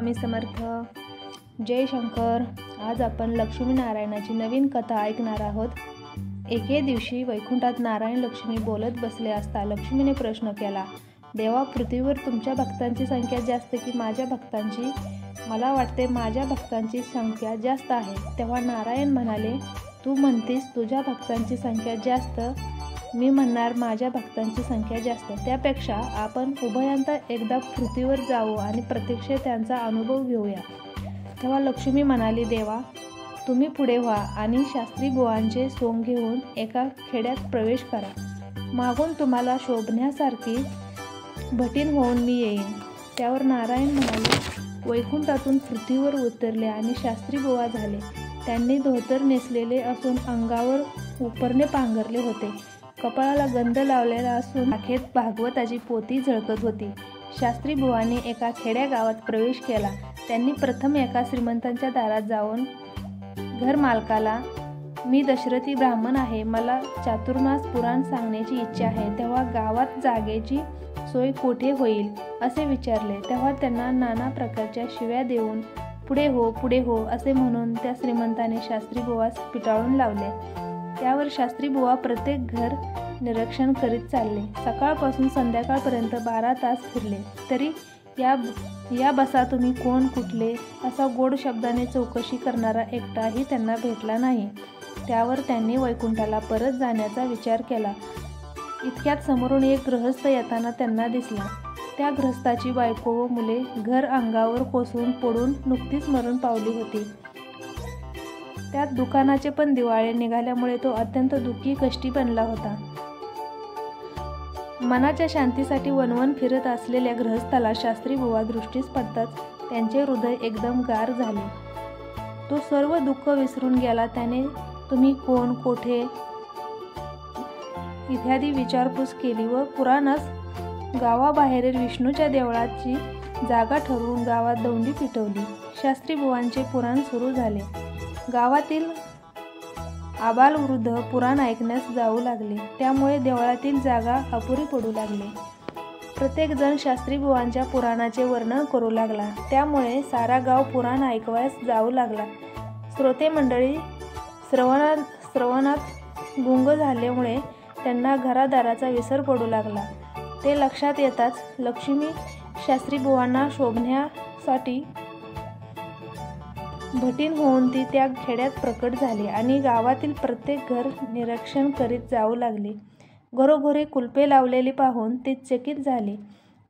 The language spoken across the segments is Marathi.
स्वामी समर्थ. जय शंकर. आज आपण लक्ष्मीनारायणाची नवीन कथा ऐकणार आहोत. एके दिवशी वैकुंठात नारायण लक्ष्मी बोलत बसले असता लक्ष्मीने प्रश्न केला, देवा, पृथ्वीवर तुमच्या भक्तांची संख्या जास्त की माझ्या भक्तांची? मला वाटते माझ्या भक्तांची संख्या जास्त आहे. तेव्हा नारायण म्हणाले, तू म्हणतीस तुझ्या भक्तांची संख्या जास्त, मी म्हणणार माझ्या भक्तांची संख्या जास्त. त्यापेक्षा आपण उभयांता एकदा पृथ्वीवर जाऊ आणि प्रत्यक्ष त्यांचा अनुभव घेऊया. तेव्हा लक्ष्मी म्हणाली, देवा, तुम्ही पुढे व्हा आणि शास्त्री बुवांचे सोंग घेऊन एका खेड्यात प्रवेश करा. मागून तुम्हाला शोभण्यासारखी भटीण होऊन मी येईन. त्यावर नारायण म्हणाले, वैकुंठातून पृथ्वीवर उतरले आणि शास्त्री बुवा झाले. त्यांनी धोतर नेसलेले असून अंगावर उपरणे पांघरले होते. कपाळाला गंध लावलेला असून आखेत भागवताची पोथी झळकत होती. शास्त्री बुवांनी एका खेड्या गावात प्रवेश केला. त्यांनी प्रथम एका श्रीमंतांच्या दारात जाऊन घर मालकाला, मी दशरथी ब्राह्मण आहे, मला चातुर्मास पुराण सांगण्याची इच्छा आहे. तेव्हा गावात जागेची सोय कोठे होईल असे विचारले. तेव्हा त्यांना नाना प्रकारच्या शिव्या देऊन पुढे हो असे म्हणून त्या श्रीमंताने शास्त्री बुवास पिटाळून लावले. त्यावर शास्त्री बुवा प्रत्येक घर निरीक्षण करीत चालले. सकाळपासून संध्याकाळपर्यंत 12 तास फिरले. तरी या बसा तुम्ही कोण, कुठले असा गोड शब्दाने चौकशी करणारा एकटाही त्यांना भेटला नाही. त्यावर त्यांनी वैकुंठाला परत जाण्याचा विचार केला. इतक्यात समोरून एक गृहस्थ येताना त्यांना दिसला. त्या गृहस्थाची बायको व मुले घर अंगावर कोसळून पडून नुकतीच मरण पावली होती. त्यात दुकानाचे पण दिवाळे निघाल्यामुळे तो अत्यंत दुःखी कष्टी बनला होता. मनाच्या शांतीसाठी वणवण फिरत असलेल्या गृहस्थाला शास्त्री बुवा दृष्टीस पडताच त्यांचे हृदय एकदम गार झाले. तो सर्व दुःख विसरून गेला. त्याने तुम्ही कोण, कोठे इत्यादी विचारपूस केली व पुराणास गावाबाहेरील विष्णूच्या देवळाची जागा ठरवून गावात दौंडी पिटवली. शास्त्री बुवांचे पुराण सुरू झाले. गावातील आबालवृद्ध पुराण ऐकण्यास जाऊ लागले. त्यामुळे देवळातील जागा अपुरी पडू लागली. प्रत्येक जण शास्त्री बुवांच्या पुराणाचे वर्णन करू लागला. त्यामुळे सारा गाव पुराण ऐकवायस जाऊ लागला. श्रोते मंडळी श्रवणात गुंग झाल्यामुळे त्यांना घरादाराचा विसर पडू लागला. ते लक्षात येताच लक्ष्मी शास्त्री बुवांना शोभण्यासाठी भटीण होऊन ती त्या खेड्यात प्रकट झाली आणि गावातील प्रत्येक घर निरीक्षण करीत जाऊ लागली. घरोघरी कुलपे लावलेली पाहून ती चकित झाली.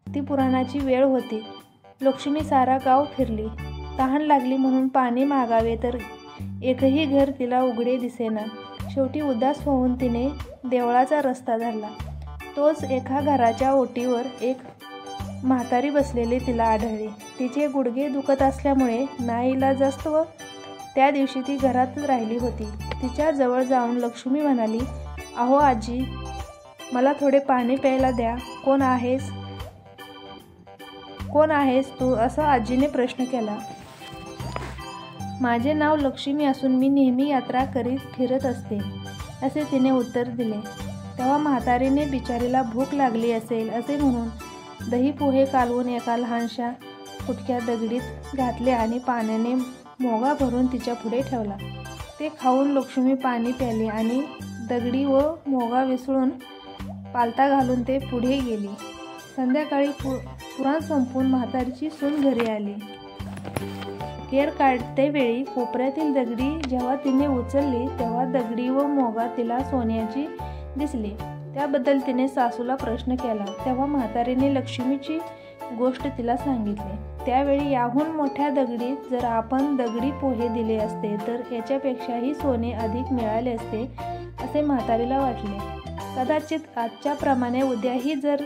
ती पुराणाची वेळ होती. लक्ष्मी सारा गाव फिरली. तहान लागली म्हणून पाणी मागावे तर एकही घर तिला उघडे दिसेना. शेवटी उदास होऊन तिने देवळाचा रस्ता धरला. तोच एका घराच्या ओटीवर एक म्हातारी बसलेली तिला आढळली. तिचे गुडघे दुखत असल्यामुळे नाईलाजास्तव त्या दिवशी ती घरातच राहिली होती. तिच्या जवळ जाऊन लक्ष्मी म्हणाली, अहो आजी, मला थोडे पाणी प्यायला द्या. कोण आहेस तू, असा आजीने प्रश्न केला. माझे नाव लक्ष्मी असून मी नेहमी यात्रा करीत फिरत असते, असे तिने उत्तर दिले. तेव्हा म्हातारीने बिचारीला भूक लागली असेल असे म्हणून दही पोहे कालवून एका लहानशा फुटक्या दगडीत घातले आणि पाण्याने मोगा भरून तिच्या पुढे ठेवला. ते खाऊन लक्ष्मी पाणी प्याली आणि दगडी व मोगा विसळून पालथा घालून ते पुढे गेली. संध्याकाळी पुराण संपून म्हातारीची सून घरी आली. केर काढते वेळी कोपऱ्यातील दगडी जेव्हा तिने उचलली तेव्हा दगडी व मोगा तिला सोन्याची दिसली. त्याबद्दल तिने सासूला प्रश्न केला. तेव्हा म्हातारीने लक्ष्मीची गोष्ट तिला सांगितली. त्यावेळी याहून मोठ्या दगडीत जर आपण दगडी पोहे दिले असते तर याच्यापेक्षाही सोने अधिक मिळाले असते, असे म्हातारीला वाटले. कदाचित आजच्याप्रमाणे उद्याही जर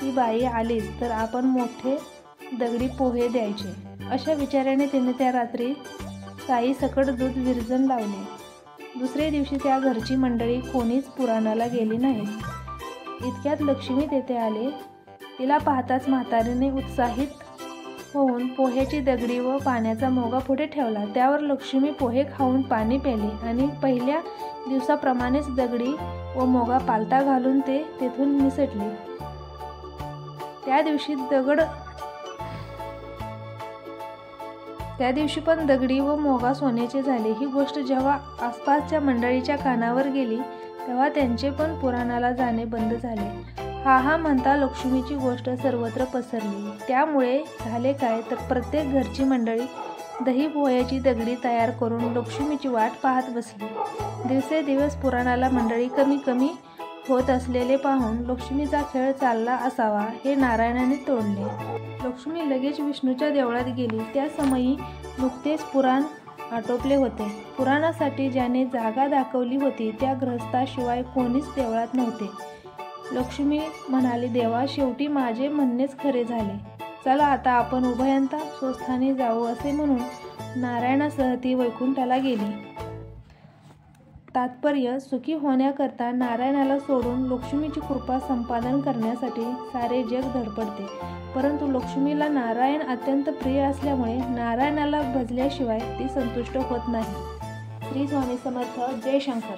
ती बाई आलीच तर आपण मोठे दगडी पोहे द्यायचे, अशा विचाराने तिने त्या रात्री साई सकट दूध विरजण लावले. दुसरे दिवशी त्या घरची मंडळी कोणीच पुराणाला गेली नाहीत. इतक्यात लक्ष्मी तेथे आले. तिला पाहताच म्हातारीने उत्साहित होऊन पोह्याची दगडी व पाण्याचा मोगा पुढे ठेवला. त्यावर लक्ष्मी पोहे खाऊन पाणी प्याली आणि पहिल्या दिवसाप्रमाणेच दगडी व मोगा पालथा घालून ते तेथून निसटली. त्या दिवशी त्या दिवशी पण दगडी व मोगा सोन्याचे झाले. ही गोष्ट जेव्हा आसपासच्या मंडळीच्या कानावर गेली तेव्हा त्यांचे पण पुराणाला जाणे बंद झाले. हा म्हणता लक्ष्मीची गोष्ट सर्वत्र पसरली. त्यामुळे झाले काय तर प्रत्येक घरची मंडळी दही पोह्याची दगडी तयार करून लक्ष्मीची वाट पाहत बसली. दिवसेदिवस पुराणाला मंडळी कमी कमी होत असलेले पाहून लक्ष्मीचा खेळ चालला असावा हे नारायणाने तोडले. लक्ष्मी लगेच विष्णूच्या देवळात गेली. त्या समयी नुकतेच पुराण आटोपले होते. पुराणासाठी ज्याने जागा दाखवली होती त्या गृहस्थाशिवाय कोणीच देवळात नव्हते. लक्ष्मी म्हणाली, देवा, शेवटी माझे म्हणणेच खरे झाले. चला आता आपण उभयंता स्वस्थानी जाऊ. असे म्हणून नारायणासह ती वैकुंठाला गेली. तात्पर्य, सुखी होण्याकरता नारायणाला सोडून लक्ष्मीची कृपा संपादन करण्यासाठी सारे जग धडपडते. परंतु लक्ष्मीला नारायण अत्यंत प्रिय असल्यामुळे नारायणाला भजल्याशिवाय ती संतुष्ट होत नाही. श्री स्वामी समर्थ. जय शंकर.